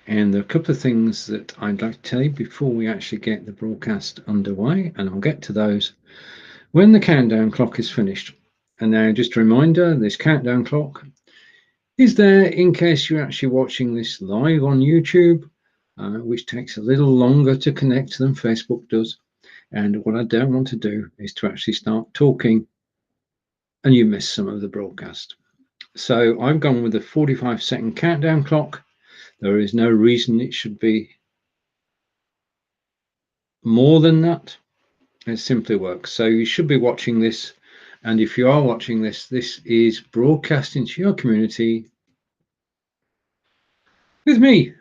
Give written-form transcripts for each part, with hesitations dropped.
And there are a couple of things that I'd like to tell you before we actually get the broadcast underway, and I'll get to those when the countdown clock is finished. And now just a reminder, this countdown clock is there in case you're actually watching this live on YouTube, which takes a little longer to connect than Facebook does. And what I don't want to do is to actually start talking and you miss some of the broadcast. So I've gone with a 45-second countdown clock. There is no reason it should be more than that. It simply works. So you should be watching this. And if you are watching this, this is broadcasting to your community with me.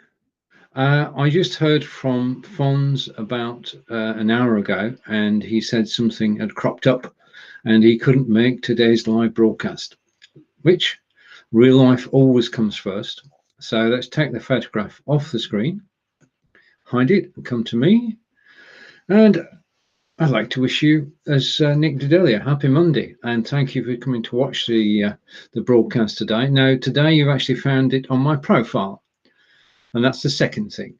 I just heard from Fonz about an hour ago, and he said something had cropped up and he couldn't make today's live broadcast, which real life always comes first. So let's take the photograph off the screen, hide it, and come to me. And I'd like to wish you, as Nick did earlier, happy Monday, and thank you for coming to watch the broadcast today. Now, today you've actually found it on my profile, and that's the second thing.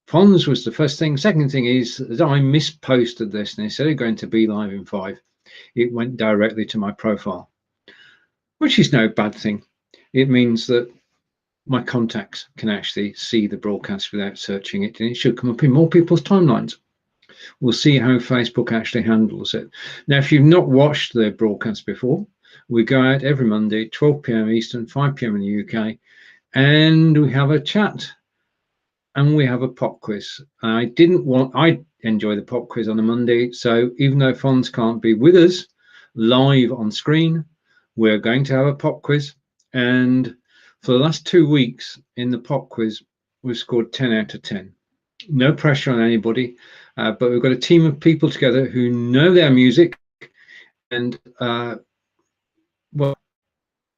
Fonz was the first thing. Second thing is that I misposted this, and instead of going to Be Live in 5, it went directly to my profile, which is no bad thing. It means that my contacts can actually see the broadcast without searching it, and it should come up in more people's timelines. We'll see how Facebook actually handles it. Now, if you've not watched the broadcast before, we go out every Monday, 12 p.m. Eastern, 5 p.m. in the UK, and we have a chat and we have a pop quiz. I enjoy the pop quiz on a Monday, so even though Fonz can't be with us live on screen, we're going to have a pop quiz. And for the last 2 weeks in the pop quiz, we've scored 10 out of 10. No pressure on anybody, but we've got a team of people together who know their music, and well,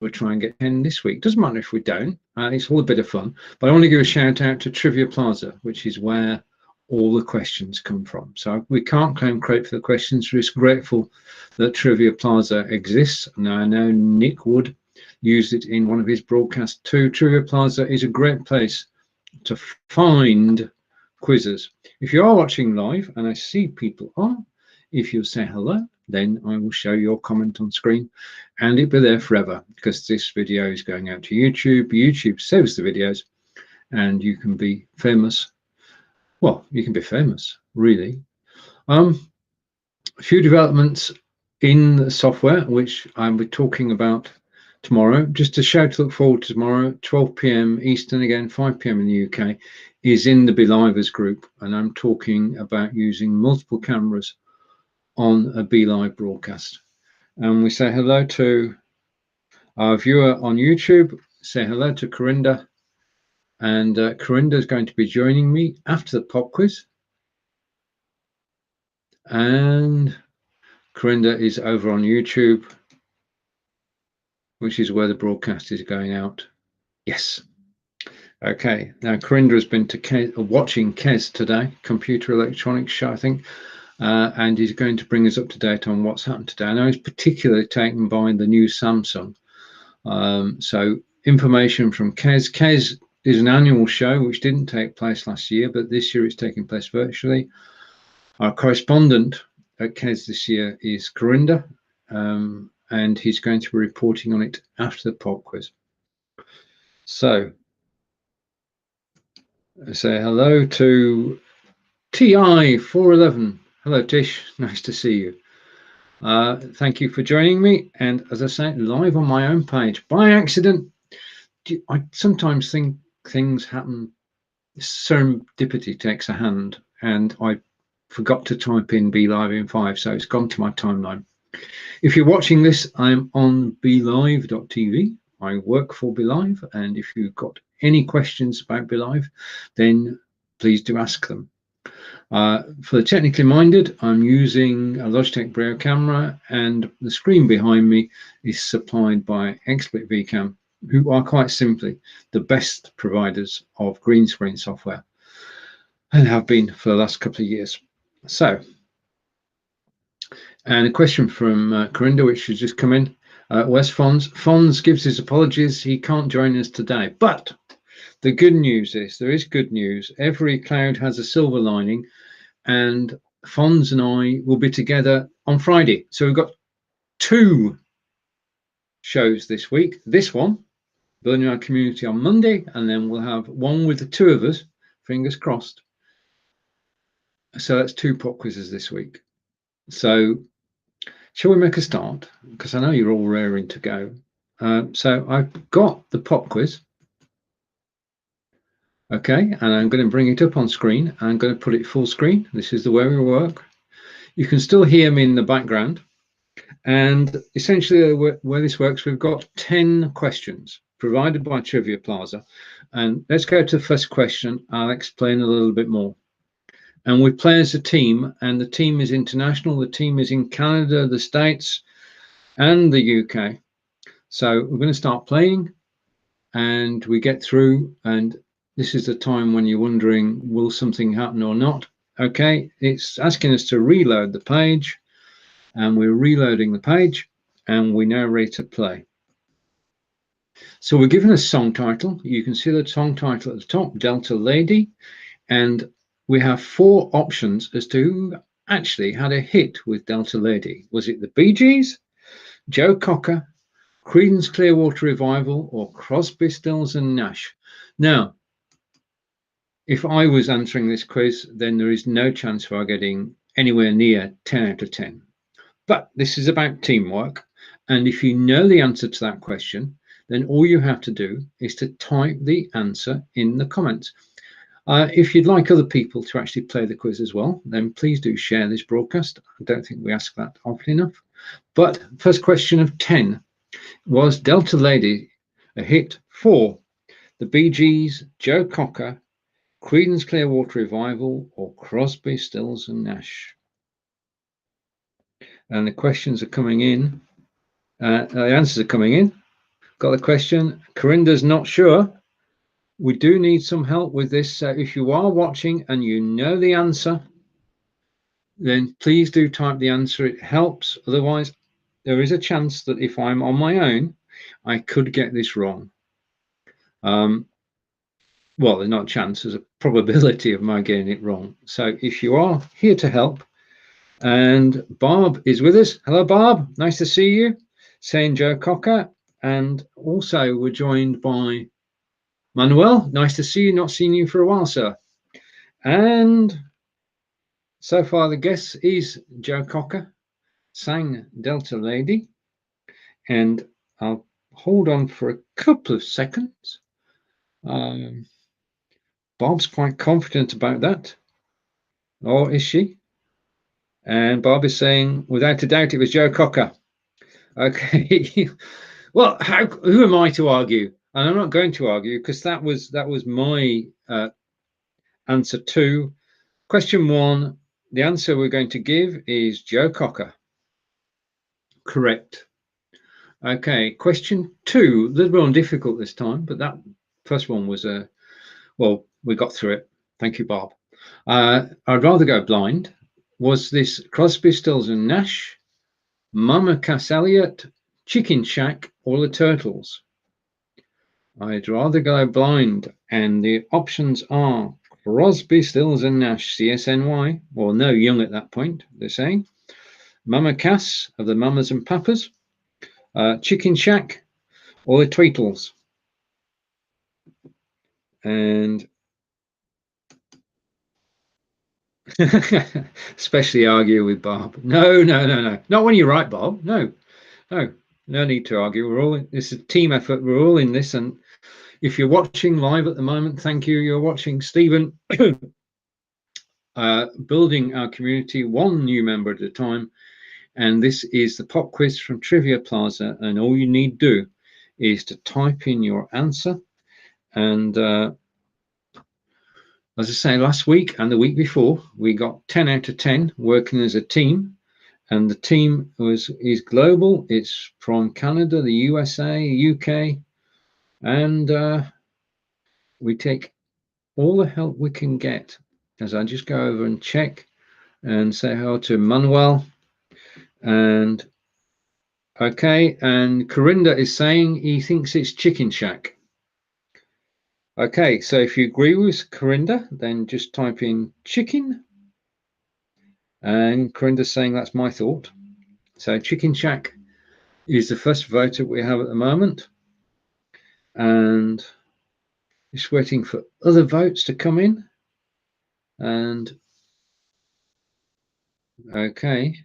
we'll try and get 10 this week. Doesn't matter if we don't. It's all a bit of fun. But I want to give a shout out to Trivia Plaza, which is where all the questions come from. So we can't claim credit for the questions. We're just grateful that Trivia Plaza exists. Now, I know Nick Wood used it in one of his broadcasts too. Trivia Plaza is a great place to find quizzes. If you are watching live, and I see people are, if you say hello, then I will show your comment on screen, and it'll be there forever, because this video is going out to YouTube. YouTube saves the videos, and you can be famous. Well, you can be famous, really. A few developments in the software, which I'll be talking about tomorrow. Just a shout to look forward to tomorrow, 12 p.m. Eastern, again 5 p.m. in the UK, is in the BeLivers group, and I'm talking about using multiple cameras on a BeLive broadcast. And we say hello to our viewer on YouTube. Say hello to Corinda, and Corinda is going to be joining me after the pop quiz. And Corinda is over on YouTube, which is where the broadcast is going out. Yes. Okay. Now Corinda has been to watching Kes today, Computer Electronics Show, I think, and he's going to bring us up to date on what's happened today. I know he's particularly taken by the new Samsung. So information from Kes. Kes is an annual show which didn't take place last year, but this year it's taking place virtually. Our correspondent at Kes this year is Corinda, and he's going to be reporting on it after the pop quiz. So I say hello to TI411. Hello, Tish. Nice to see you. Thank you for joining me. And as I say, live on my own page by accident. I sometimes think things happen. Serendipity takes a hand, and I forgot to type in Be Live in 5, so it's gone to my timeline. If you're watching this, I'm on BeLive.tv. I work for BeLive, and if you've got any questions about BeLive, then please do ask them. For the technically minded, I'm using a Logitech Brio camera, and the screen behind me is supplied by XSplit VCam, who are quite simply the best providers of green screen software and have been for the last couple of years. So, and a question from Corinda, which has just come in. Where's Fonz? Fonz gives his apologies. He can't join us today, but The good news is there is good news. Every cloud has a silver lining, and Fonz and I will be together on Friday. So we've got 2 shows this week. This one, Building Our Community, on Monday, and then we'll have one with the 2 of us, fingers crossed. So that's 2 pop quizzes this week. So shall we make a start? Because I know you're all raring to go. So I've got the pop quiz. Okay, and I'm going to bring it up on screen. I'm going to put it full screen. This is the way we work. You can still hear me in the background. And essentially where this works, we've got 10 questions provided by Trivia Plaza. And let's go to the first question. I'll explain a little bit more. And we play as a team, and the team is international. The team is in Canada, the States, and the UK. So we're going to start playing, and we get through, and this is the time when you're wondering, will something happen or not? Okay, it's asking us to reload the page, and we're reloading the page, and we now ready to play. So we're given a song title. You can see the song title at the top, Delta Lady, and we have 4 options as to who actually had a hit with Delta Lady. Was it the Bee Gees, Joe Cocker, Creedence Clearwater Revival, or Crosby, Stills and Nash? Now, if I was answering this quiz, then there is no chance for getting anywhere near 10 out of 10. But this is about teamwork. And if you know the answer to that question, then all you have to do is to type the answer in the comments. If you'd like other people to actually play the quiz as well, then please do share this broadcast. I don't think we ask that often enough. But first question of 10, was Delta Lady a hit for the Bee Gees, Joe Cocker, Creedence Clearwater Revival, or Crosby, Stills and Nash? And the questions are coming in. The answers are coming in. Got the question. Corinda's not sure. We do need some help with this. So if you are watching and you know the answer, then please do type the answer. It helps. Otherwise, there is a chance that if I'm on my own, I could get this wrong. Well, there's not a chance. There's a probability of my getting it wrong. So if you are here to help, and Barb is with us. Hello, Barb. Nice to see you. Saying Joe Cocker. And also we're joined by Manuel. Nice to see you. Not seen you for a while, sir. And so far the guess is Joe Cocker, sang Delta Lady. And I'll hold on for a couple of seconds. Bob's quite confident about that. Or is she? And Bob is saying, without a doubt, it was Joe Cocker. Okay. Well, who am I to argue? And I'm not going to argue because that was my answer to question 1. The answer we're going to give is Joe Cocker. Correct. Okay. Question 2, a little bit more difficult this time, but that first one was well, we got through it. Thank you, Bob. I'd rather go blind. Was this Crosby, Stills and Nash, Mama Cass Elliot, Chicken Shack, or the Turtles? I'd rather go blind, and the options are Crosby, Stills and Nash, CSNY, or no, young at that point, they're saying. Mama Cass of the Mamas and Papas, Chicken Shack, or the Tweetles. And especially argue with Bob. No. Not when you're right, Bob. No need to argue. We're all this is a team effort. We're all in this. And if you're watching live at the moment, thank you. You're watching Stephen building our community 1 new member at a time. And this is the pop quiz from Trivia Plaza. And all you need to do is to type in your answer. And as I say, last week and the week before, we got 10 out of 10 working as a team. And the team is global. It's from Canada, the USA, UK. And we take all the help we can get. As I just go over and check and say hello to Manuel. And okay, and Corinda is saying he thinks it's Chicken Shack. Okay, so if you agree with Corinda, then just type in chicken. And Corinda's saying that's my thought. So Chicken Shack is the first voter we have at the moment. And just waiting for other votes to come in. And okay.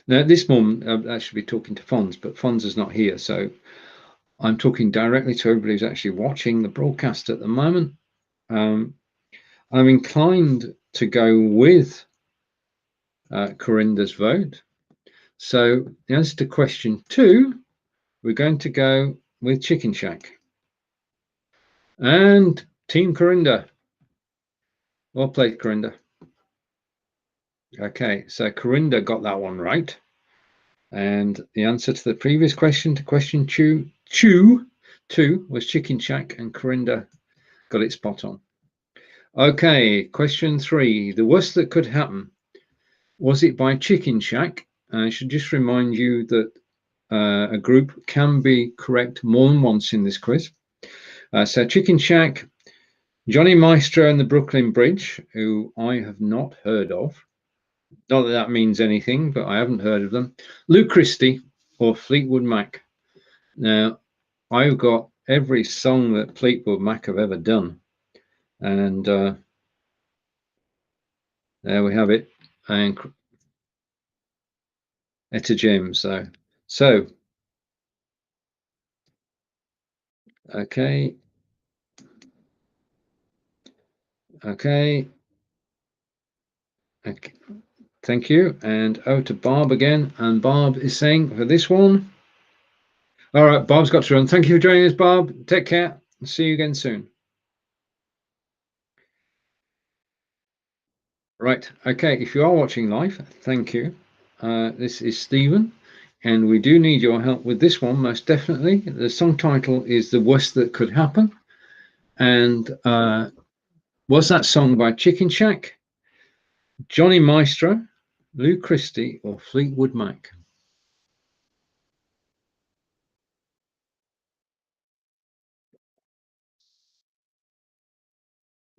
Now at this moment, I should be talking to Fonz, but Fonz is not here. So I'm talking directly to everybody who's actually watching the broadcast at the moment. I'm inclined to go with Corinda's vote. So the answer to question 2, we're going to go with Chicken Shack. And Team Corinda. Well played, Corinda. Okay, so Corinda got that one right. And the answer to the previous question, to question 2, was Chicken Shack, and Corinda got it spot on. Okay, question 3. The worst that could happen. Was it by Chicken Shack? I should just remind you that a group can be correct more than once in this quiz. So Chicken Shack, Johnny Maestro and the Brooklyn Bridge, who I have not heard of. Not that that means anything, but I haven't heard of them. Lou Christie or Fleetwood Mac. Now, I've got every song that Fleetwood Mac have ever done. And there we have it. And Etta James. So, okay. Okay. Thank you. And over to Bob again. And Bob is saying for this one. All right, Bob's got to run. Thank you for joining us, Bob. Take care. See you again soon. Right. Okay. If you are watching live, thank you. This is Stephen, and we do need your help with this one, most definitely. The song title is The Worst That Could Happen. And was that song by Chicken Shack, Johnny Maestro, Lou Christie, or Fleetwood Mac?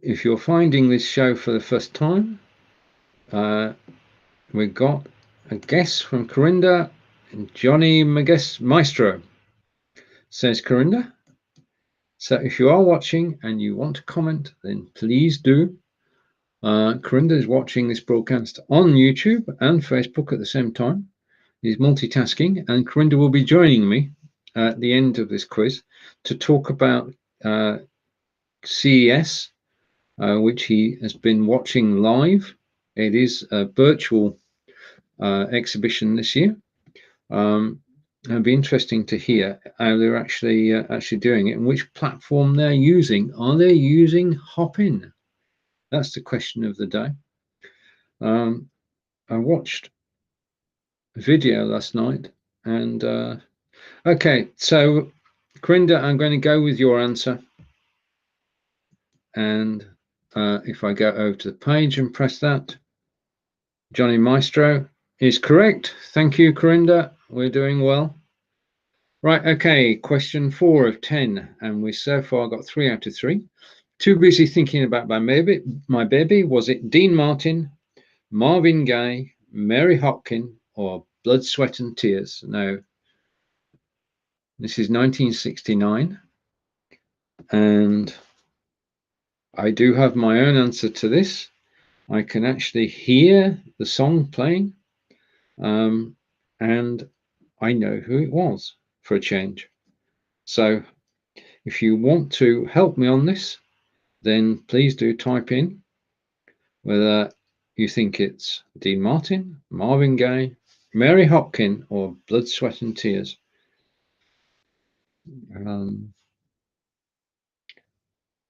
If you're finding this show for the first time, we got a guess from Corinda and Johnny Maestro, says Corinda. So if you are watching and you want to comment, then please do. Corinda is watching this broadcast on YouTube and Facebook at the same time. He's multitasking, and Corinda will be joining me at the end of this quiz to talk about CES, which he has been watching live. It is a virtual exhibition this year. It'd be interesting to hear how they're actually doing it and which platform they're using. Are they using Hopin? That's the question of the day. I watched a video last night, and okay, so Corinda, I'm going to go with your answer. And if I go over to the page and press that, Johnny Maestro is correct. Thank you, Corinda. We're doing well. Right, okay, question 4 of 10, and we so far got 3 out of 3. Too busy thinking about my baby. Was it Dean Martin, Marvin Gaye, Mary Hopkin, or Blood, Sweat and Tears? No, this is 1969, and I do have my own answer to this. I can actually hear the song playing, and I know who it was for a change. So if you want to help me on this, then please do type in whether you think it's Dean Martin, Marvin Gaye, Mary Hopkin, or Blood, Sweat and Tears. And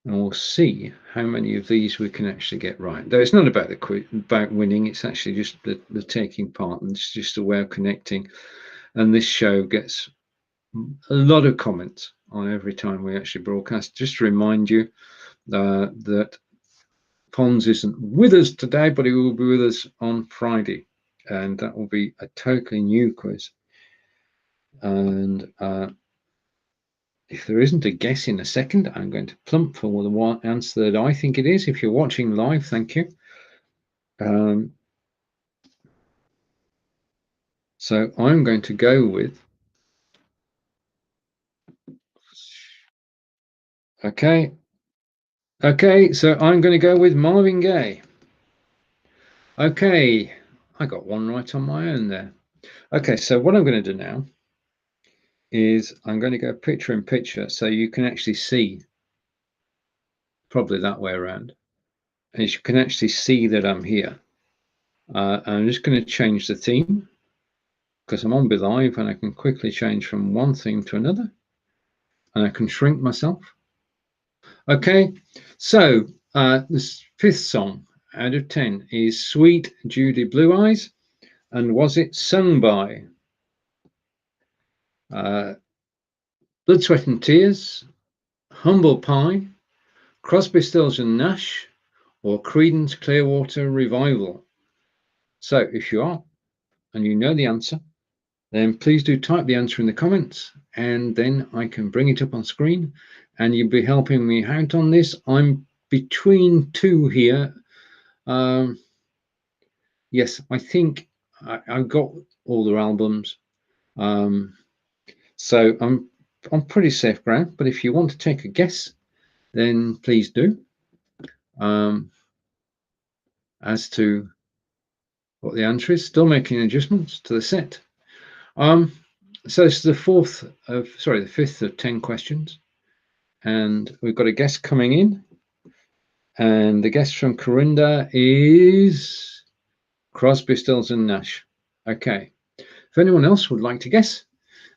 we'll see how many of these we can actually get right. Though it's not about about winning, it's actually just the taking part, and it's just a way of connecting. And this show gets a lot of comments on every time we actually broadcast. Just to remind you that Fonz isn't with us today, but he will be with us on Friday, and that will be a totally new quiz. And If there isn't a guess in a second, I'm going to plump for the one answer that I think it is. If you're watching live, thank you. So I'm going to go with, okay, so I'm going to go with Marvin Gaye. Okay, I got one right on my own there. Okay, so what I'm going to do now is I'm going to go picture in picture so you can actually see, probably that way around, and you can actually see that I'm here. I'm just going to change the theme because I'm on Be Live and I can quickly change from one theme to another, and I can shrink myself. Okay, so this fifth song out of 10 is Sweet Judy Blue Eyes, and was it sung by Blood, Sweat and Tears, Humble Pie, Crosby, Stills and Nash, or Creedence Clearwater Revival? So if you are and you know the answer, then please do type the answer in the comments, and then I can bring it up on screen and you'll be helping me out on this. I'm between two here. Yes, I think I've got all their albums, so I'm pretty safe ground. But if you want to take a guess, then please do, as to what the answer is. Still making adjustments to the set. So it's the fifth of 10 questions, and we've got a guest coming in, and the guest from Corinda is Crosby, Stills and Nash. Okay, if anyone else would like to guess,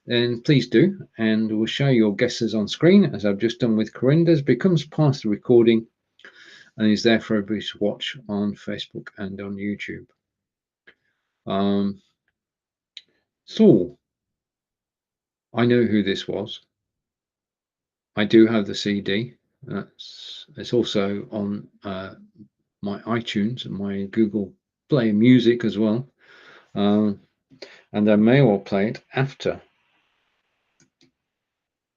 then please do, and we'll show your guesses on screen, as I've just done with Corinda's. Becomes part of the recording and is there for everybody to watch on Facebook and on YouTube. So I know who this was. I do have the CD. It's also on my iTunes and my Google Play Music as well. And I may well play it after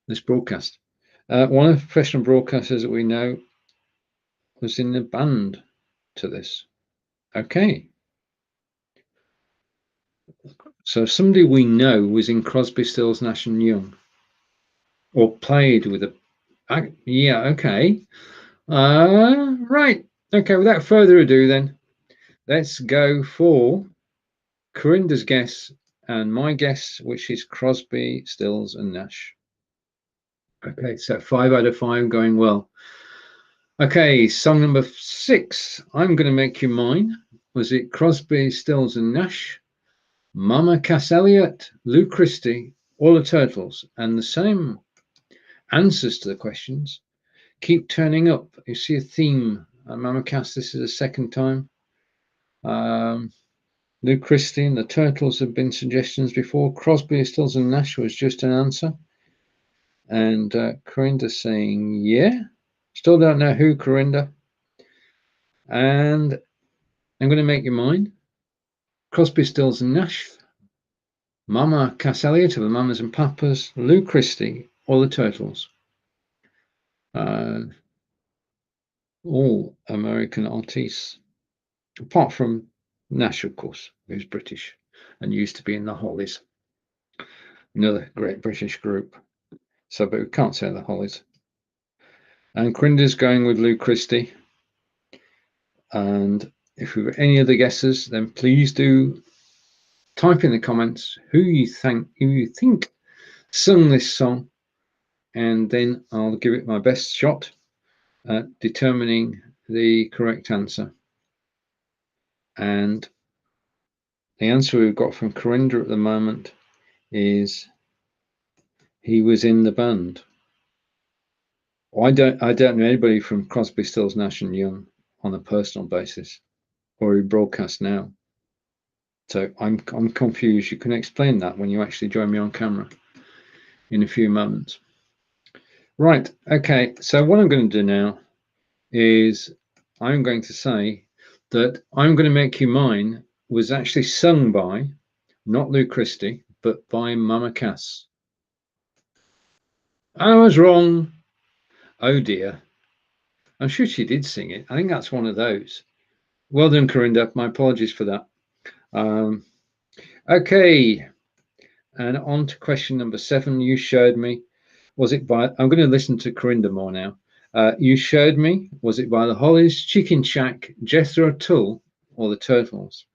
this broadcast. One of the professional broadcasters that we know was in the band to this. Okay. So somebody we know was in Crosby, Stills, Nash and Young, or played with a. Yeah. Okay. Right. Okay. Without further ado, then let's go for Corinda's guess and my guess, which is Crosby, Stills and Nash. Okay. So 5 out of 5 going well. Okay. Song number 6. I'm going to make you mine. Was it Crosby, Stills and Nash, Mama Cass Elliot, Lou Christie, or the Turtles? And the same answers to the questions keep turning up. You see a theme. Mama Cass, this is the second time. Lou Christie and the Turtles have been suggestions before. Crosby, Stills and Nash was just an answer. And Corinda saying, yeah. Still don't know who, Corinda. And I'm going to make you mine. Crosby, Stills and Nash, Mama Cass Elliot of the Mamas and Papas, Lou Christie, or the Turtles. All American artists, apart from Nash, of course, who's British and used to be in the Hollies, another great British group. So, but we can't say the Hollies. And Corinda's going with Lou Christie. And if you've got any other guesses, then please do type in the comments who you think sung this song, and then I'll give it my best shot at determining the correct answer. And the answer we've got from Corinda at the moment is he was in the band. Well, I don't know anybody from Crosby, Stills, Nash and Young on a personal basis, or who broadcast now. So I'm confused. You can explain that when you actually join me on camera in a few moments. Right. Okay. So what I'm going to do now is I'm going to say that I'm going to make you mine was actually sung by not Lou Christie, but by Mama Cass. I was wrong. Oh dear. I'm sure she did sing it. I think that's one of those. Well done, Corinda. My apologies for that. Okay. And on to question number 7. You showed me. Was it by? I'm going to listen to Corinda more now. You showed me. Was it by the Hollies, Chicken Shack, Jethro Tull, or the Turtles?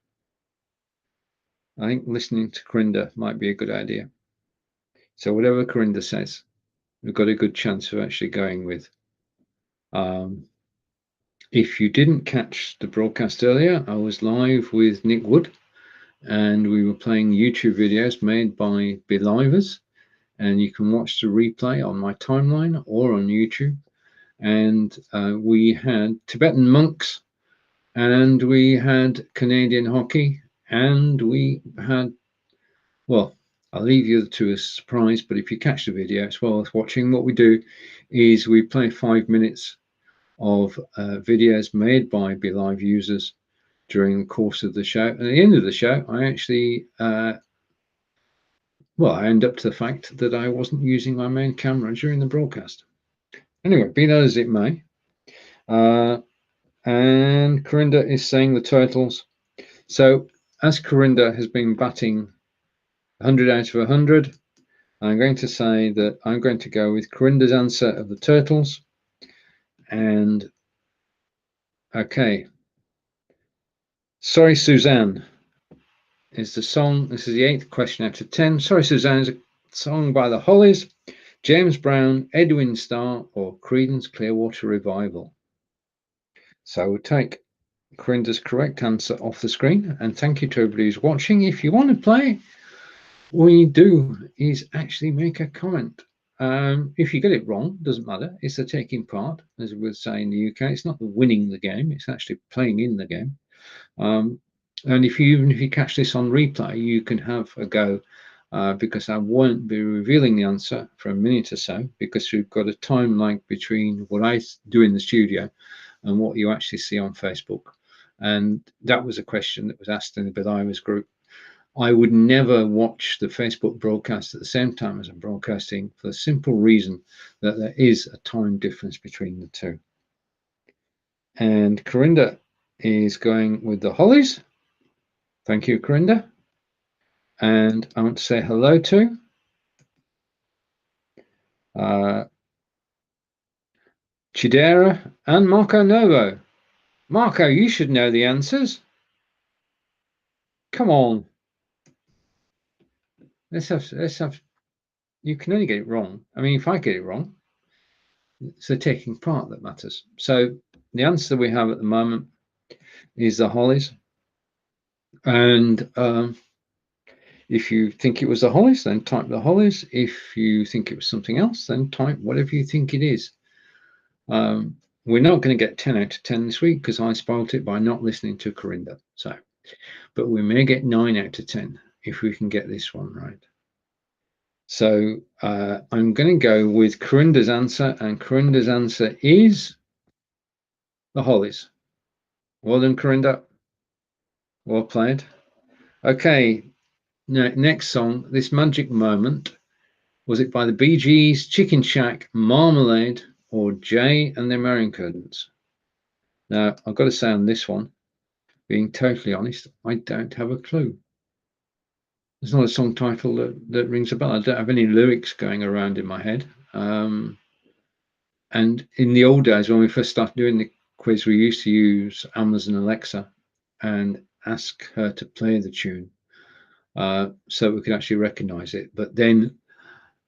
I think listening to Corinda might be a good idea. So whatever Corinda says, we've got a good chance of actually going with. If you didn't catch the broadcast earlier, I was live with Nick Wood, and we were playing YouTube videos made by Belivers, and you can watch the replay on my timeline or on YouTube. And we had Tibetan monks, and we had Canadian hockey, and we had, well, I'll leave you to a surprise, but if you catch the video, it's well worth watching. What we do is we play 5 minutes of videos made by BeLive users during the course of the show. And at the end of the show, I actually, I end up to the fact that I wasn't using my main camera during the broadcast. Anyway, be that as it may. And Corinda is saying the Turtles. So as Corinda has been batting 100 out of 100, I'm going to say that I'm going to go with Corinda's answer of the Turtles. And okay. Sorry, Suzanne is the song. This is the 8th question out of 10. Sorry, Suzanne is a song by the Hollies, James Brown, Edwin Starr, or Creedence Clearwater Revival. So we'll take Corinda's correct answer off the screen. And thank you to everybody who's watching. If you want to play, all you do is actually make a comment. If you get it wrong, doesn't matter. It's the taking part, as we would say in the UK. It's not the winning the game. It's actually playing in the game. And even if you catch this on replay, you can have a go, because I won't be revealing the answer for a minute or so, because we've got a time lag between what I do in the studio and what you actually see on Facebook. And that was a question that was asked in the Belivers group. I would never watch the Facebook broadcast at the same time as I'm broadcasting, for the simple reason that there is a time difference between the two. And Corinda is going with the Hollies. Thank you, Corinda. And I want to say hello to Chidera and Marco Novo. Marco, you should know the answers. Come on. Let's have. You can only get it wrong. I mean, if I get it wrong, it's the taking part that matters. So the answer we have at the moment is the Hollies. And if you think it was the Hollies, then type the Hollies. If you think it was something else, then type whatever you think it is. We're not going to get 10 out of 10 this week because I spoilt it by not listening to Corinda. So, but we may get 9 out of 10 if we can get this one right. So I'm going to go with Corinda's answer, and Corinda's answer is the Hollies. Well done, Corinda. Well played. Okay, now next song, This Magic Moment. Was it by the Bee Gees, Chicken Shack, Marmalade, or Jay and the Americans? Now, I've got to say on this one, being totally honest, I don't have a clue. It's not a song title that rings a bell. I don't have any lyrics going around in my head. And in the old days, when we first started doing the quiz, we used to use Amazon Alexa and ask her to play the tune, so we could actually recognize it. But then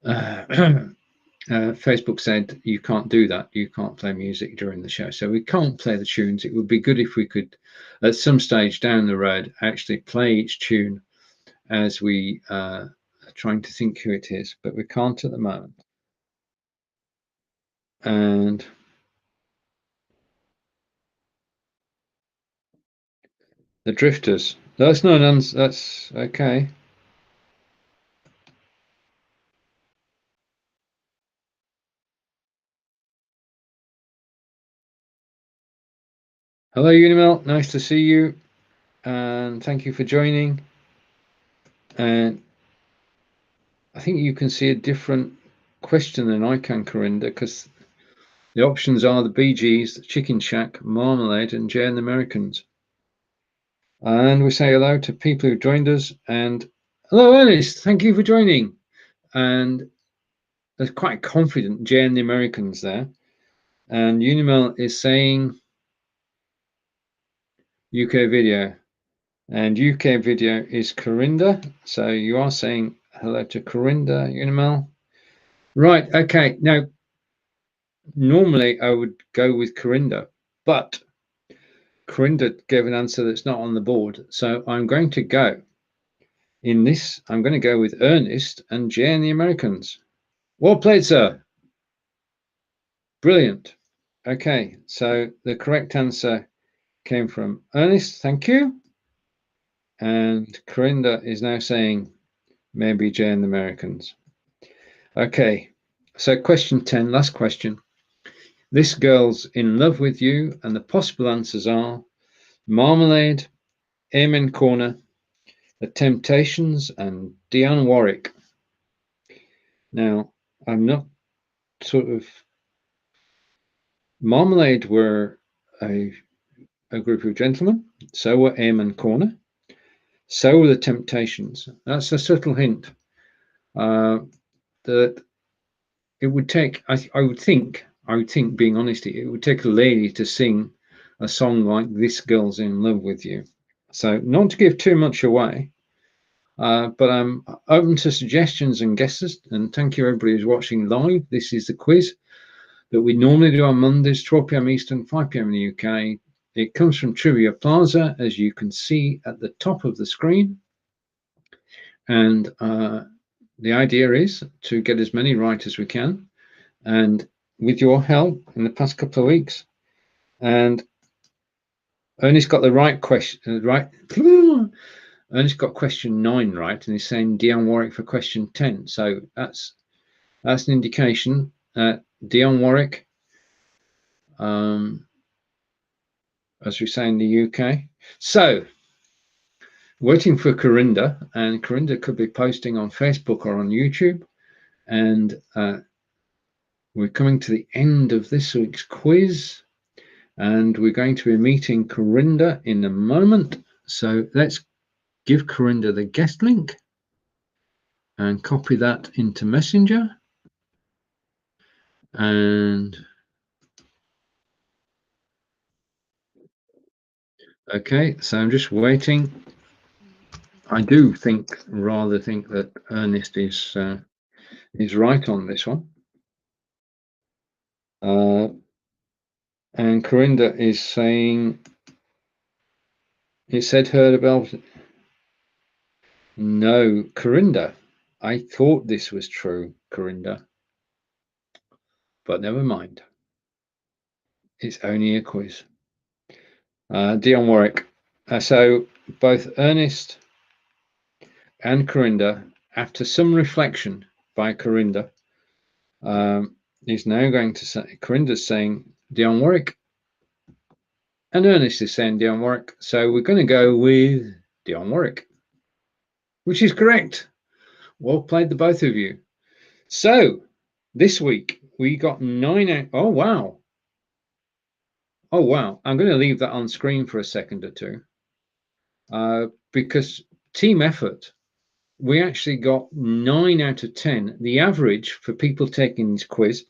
Facebook said you can't do that. You can't play music during the show. So we can't play the tunes. It would be good if we could, at some stage down the road, actually play each tune as we are trying to think who it is, but we can't at the moment. And the Drifters. That's not an answer. That's okay. Hello, Unimel. Nice to see you. And thank you for joining. And I think you can see a different question than I can, Corinda, because the options are the Bee Gees, the Chicken Shack, Marmalade, and Jay and the Americans. And we say hello to people who joined us. And hello, Ernest. Thank you for joining. And there's quite confident Jay and the Americans there. And Unimel is saying UK video. And UK video is Corinda. So you are saying hello to Corinda, Unimel. Right. Okay. Now, normally I would go with Corinda, but Corinda gave an answer that's not on the board. So I'm going to go in this. I'm going to go with Ernest and Jay and the Americans. Well played, sir. Brilliant. Okay. So the correct answer came from Ernest. Thank you. And Corinda is now saying maybe Jay and the Americans. Okay. So question 10, last question. This girl's in love with you, and the possible answers are Marmalade, Amen Corner, The Temptations, and Dionne Warwick. Now, I'm not sort of... Marmalade were a group of gentlemen, so were Amen Corner, so were The Temptations. That's a subtle hint that it would take, I would think, being honest, it would take a lady to sing a song like This Girl's in Love with You. So not to give too much away, but I'm open to suggestions and guesses. And thank you everybody who's watching live. This is the quiz that we normally do on Mondays, 12 p.m. Eastern, 5 p.m. in the UK. It comes from Trivia Plaza, as you can see at the top of the screen. And the idea is to get as many right as we can. And with your help in the past couple of weeks, and Ernest got the right question, right? Ernest got question 9 right, and he's saying Dionne Warwick for question 10. So that's an indication that Dionne Warwick, as we say in the UK. So waiting for Corinda, and Corinda could be posting on Facebook or on YouTube. And we're coming to the end of this week's quiz, and we're going to be meeting Corinda in a moment. So let's give Corinda the guest link and copy that into Messenger. And okay, so I'm just waiting. I do rather think that Ernest is right on this one. And Corinda is saying, it said heard about. No, Corinda, I thought this was true, Corinda, but never mind. It's only a quiz. Dionne Warwick. So both Ernest and Corinda, after some reflection by Corinda, is now going to say, Corinda's saying Dionne Warwick, and Ernest is saying Dionne Warwick. So we're going to go with Dionne Warwick, which is correct. Well played, the both of you. So this week we got 9 out. Oh wow. Oh wow. I'm going to leave that on screen for a second or two, because team effort, we actually got 9 out of 10. The average for people taking this quiz,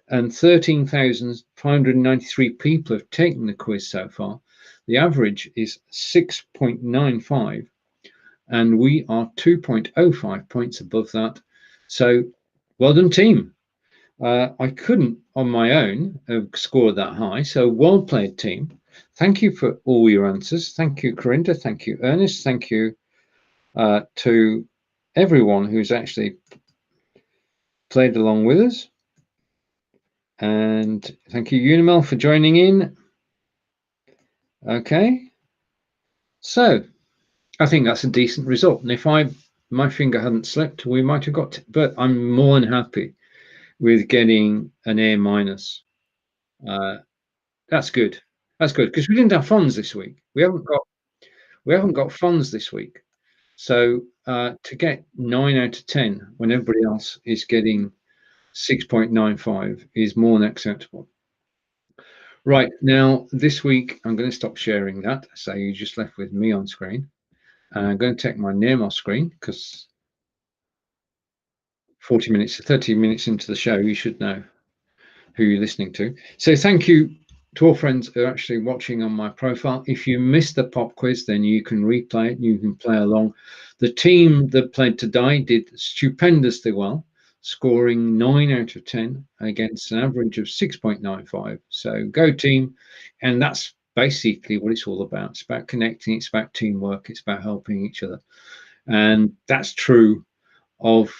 and 13,593 people have taken the quiz so far. The average is 6.95, and we are 2.05 points above that. So well done, team. I couldn't on my own have scored that high, so well played, team. Thank you for all your answers. Thank you, Corinda. Thank you, Ernest. Thank you to everyone who's actually played along with us. And thank you, Unimel, for joining in. Okay. So I think that's a decent result. And if my finger hadn't slipped, we might have got, but I'm more than happy with getting an A minus. That's good. That's good, because we didn't have Fonz this week. We haven't got Fonz this week. So to get 9 out of 10 when everybody else is getting 6.95 is more than acceptable. Right, now this week I'm going to stop sharing that, so you just left with me on screen. And I'm going to take my name off screen because 30 minutes into the show, you should know who you're listening to. So thank you to all friends who are actually watching on my profile. If you missed the pop quiz, then you can replay it, you can play along. The team that played today did stupendously well, scoring 9 out of 10 against an average of 6.95. So go team. And that's basically what it's all about. It's about connecting, it's about teamwork, it's about helping each other. And that's true of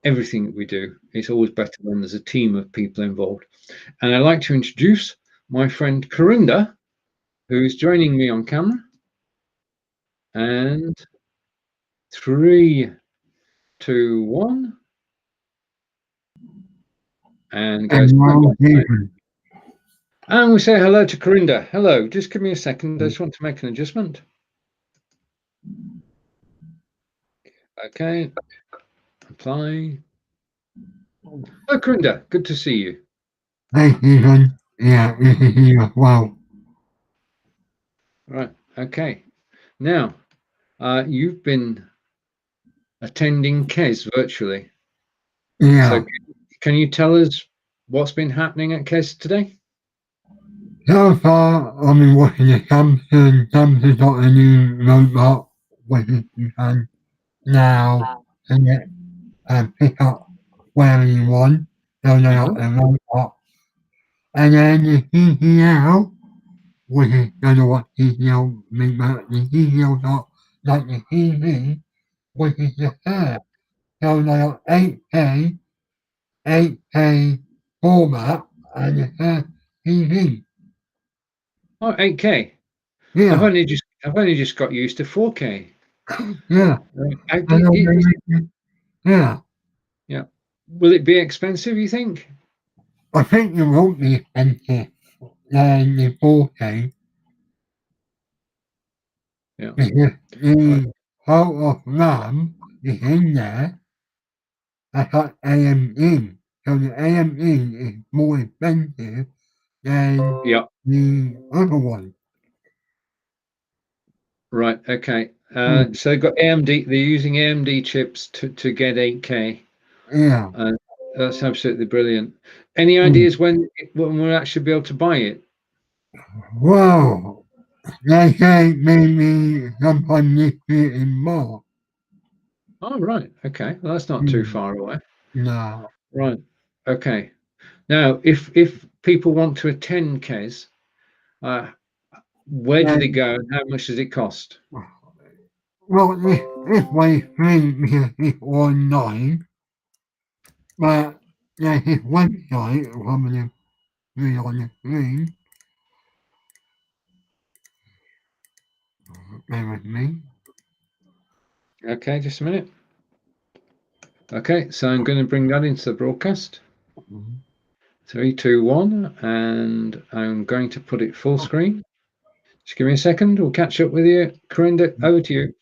everything that we do. It's always better when there's a team of people involved. And I'd like to introduce my friend Corinda, who's joining me on camera. And 3, 2, 1. And goes. And we say hello to Corinda. Hello, just give me a second. I just want to make an adjustment. Okay. Apply. Oh, Corinda, good to see you. Hey, Ethan. Yeah, this is you as well. Right. Okay. Now, you've been attending KES virtually. Yeah. So can you tell us what's been happening at KES today? So far, I've been watching the Chamberlain. Chamberlain's got a new robot, which is you can now select and pick up where you want. So they got a robot. And then the CCL, which is don't know what CCL means, but the CCL got like the TV, which is the third. So they got 8K format, and the third TV. Oh, 8K. Yeah. I've only just got used to 4K. Yeah. Yeah. Yeah. Will it be expensive, you think? I think it won't be expensive than the 4K. Yeah. Because the whole of RAM is in there. I got AMD. So the AMD is more expensive than the other one. Right. Okay. So you've got AMD. They're using AMD chips to get 8K. Yeah. That's absolutely brilliant. Any ideas when we'll actually be able to buy it? Well, they say maybe sometime this year in March. Oh, right. Okay. Well, that's not too far away. No. Right. Okay. Now, if people want to attend KES, where do they go and how much does it cost? Well, this way free because it's online, but there's this website I'm going to read on the screen. Bear with me. Okay, just a minute. Okay, so I'm going to bring that into the broadcast. 3, 2, 1, and I'm going to put it full screen. Just give me a second. We'll catch up with you. Corinda, over to you.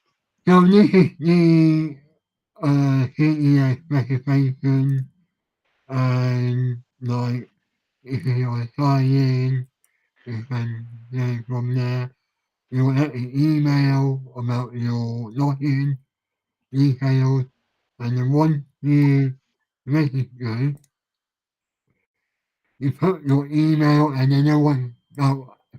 So this is the CES specification, and like if you sign in, you can go from there. You'll get an email about your login details, and then once you register, you put your email, and then they will,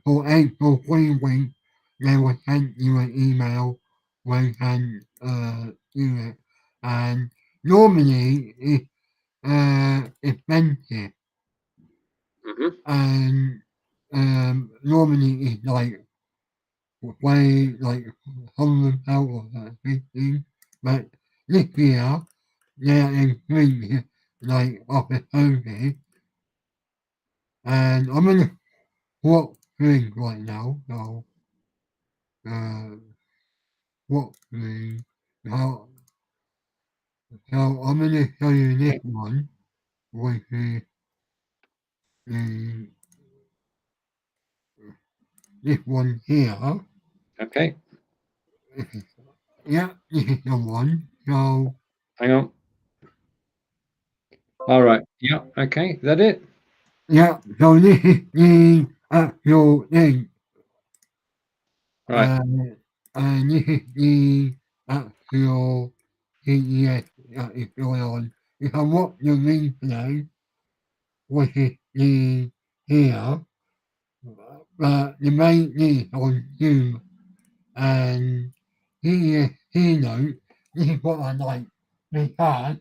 for April 3 weeks, they will send you an email where you can do it. And normally it's expensive, and normally it's like way like £100 or 15, but this year they're increasing like opportunity, and I'm gonna what thing right now, so what thing, how, so I'm gonna show you this one, which is the, this one here. Okay. Yeah, this is the one, so. Hang on. All right. Yeah. Okay. Is that it? Yeah, so this is the actual thing. Right. And this is the actual CES that is going on. If I watch the replay, which is the here, the main thing on Zoom and CES keynote, this is what I like. Because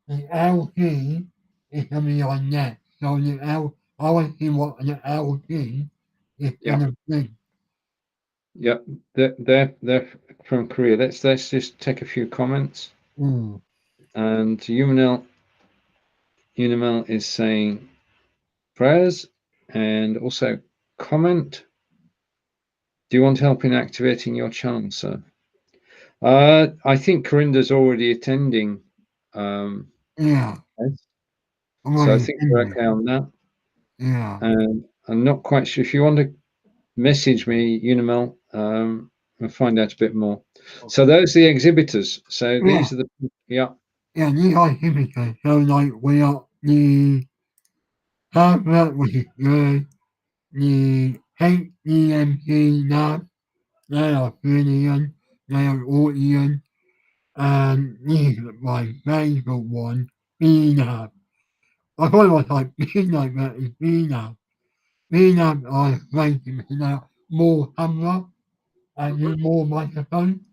the LG is going to be on next. So I want to see what the LG is Yeah. going to bring. Yeah. They're from Korea. Let's just take a few comments. Mm. And Unimel is saying prayers and also comment. Do you want help in activating your channel, sir? I think Corinda's already attending. Yeah, I'm So I already think in we're it. okay on that. Yeah. And I'm not quite sure if you want to message me, Unimel, and find out a bit more. So those are the exhibitors. So Yeah, these are the yeah. yeah, these are typical. So like we are the hardware which is good, the HEMC lab, they are brilliant, they are audience, and this is my favorite one, BNAB. I thought it was like BNAB, but it's BNAB. BNAB are great because they are more camera and Mhm. need more microphone.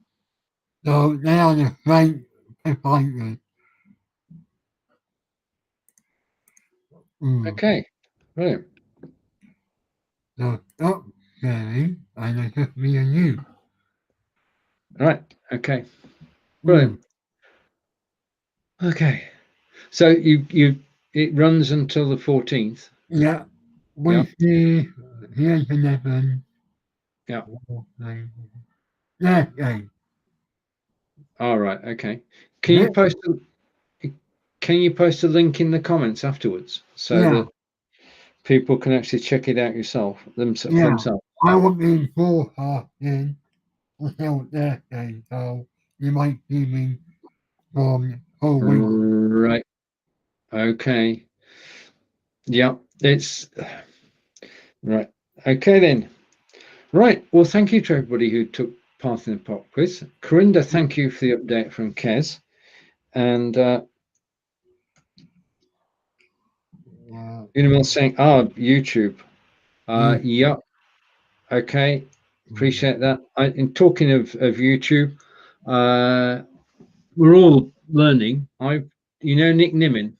So they are the great providers. Mm. Okay, brilliant. So stop sharing and it's just me and you. Right, okay, Mm. brilliant. Okay, so it runs until the 14th. Yeah, Yeah, we see here's 11. yeah. Yeah, yeah. All right, okay. Can you Yeah, post a link in the comments afterwards so yeah, that people can actually check it out for yeah. themselves? I won't be forecasting until Thursday, so you might see me from whole week. Right. Okay. Yeah, it's right. Okay then. Right. Well, thank you to everybody who took part in the pop quiz. Corinda, thank you for the update from Kez. And Uh, Unimel saying, YouTube. mm, Yeah. Okay. mm. Appreciate that. In talking of YouTube, we're all learning. Nick Nimin.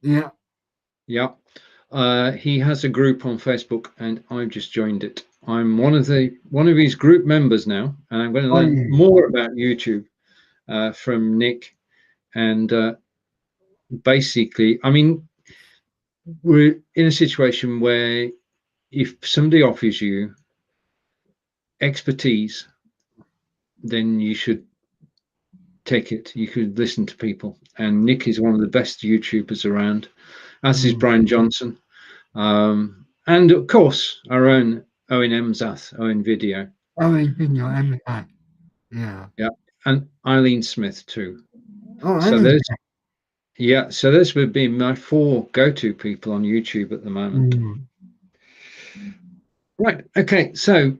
Yeah, Yeah. He has a group on Facebook, and I've just joined it. I'm one of his group members now, and I'm going to oh learn yeah, more about YouTube from Nick. And basically, I mean, we're in a situation where if somebody offers you expertise, then you should take it. You could listen to people. And Nick is one of the best YouTubers around, as is mm. Brian Johnson. And of course, our own Owen Emsath, Owen Video. Oh, it's in your MCAT. Yeah. Yeah. And Eileen Smith too. Oh, So there's MCAT. so those would be my 4 go-to people on YouTube at the moment. Mm. Right. Okay. So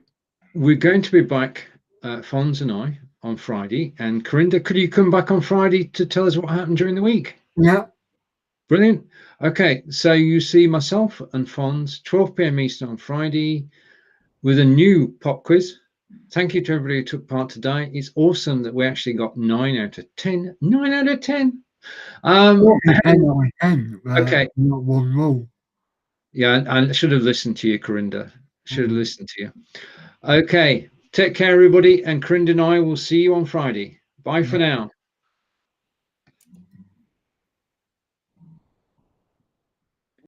we're going to be back, Fonz and I, on Friday. And Corinda, could you come back on Friday to tell us what happened during the week? Yeah, Brilliant. Okay. So you see myself and Fonz, 12 p.m. Eastern on Friday, with a new pop quiz. Thank you to everybody who took part today. It's awesome that we actually got 9 out of 10. 9 out of 10. what the And, 10 I 10, okay. not one rule. Yeah, I should have listened to you, Corinda. Should have Mm. listened to you. Okay. Take care, everybody. And Corinda and I will see you on Friday. Bye for Yeah. now.